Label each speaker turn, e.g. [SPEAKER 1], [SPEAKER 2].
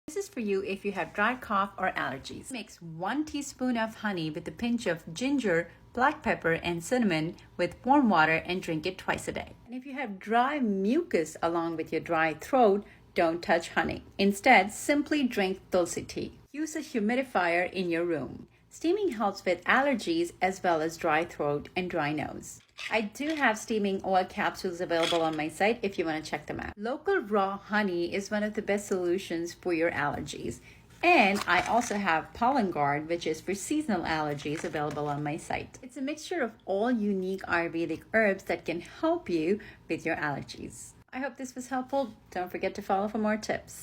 [SPEAKER 1] This is for you if you have dry cough or allergies. Mix 1 teaspoon of honey with a pinch of ginger, black pepper, and cinnamon with warm water and drink it twice a day. And if you have dry mucus along with your dry throat, don't touch honey. Instead, simply drink tulsi tea. Use a humidifier in your room. Steaming helps with allergies as well as dry throat and dry nose. I do have steaming oil capsules available on my site if you want to check them out. Local raw honey is one of the best solutions for your allergies. And I also have Pollen Guard, which is for seasonal allergies, available on my site. It's a mixture of all unique Ayurvedic herbs that can help you with your allergies. I hope this was helpful. Don't forget to follow for more tips.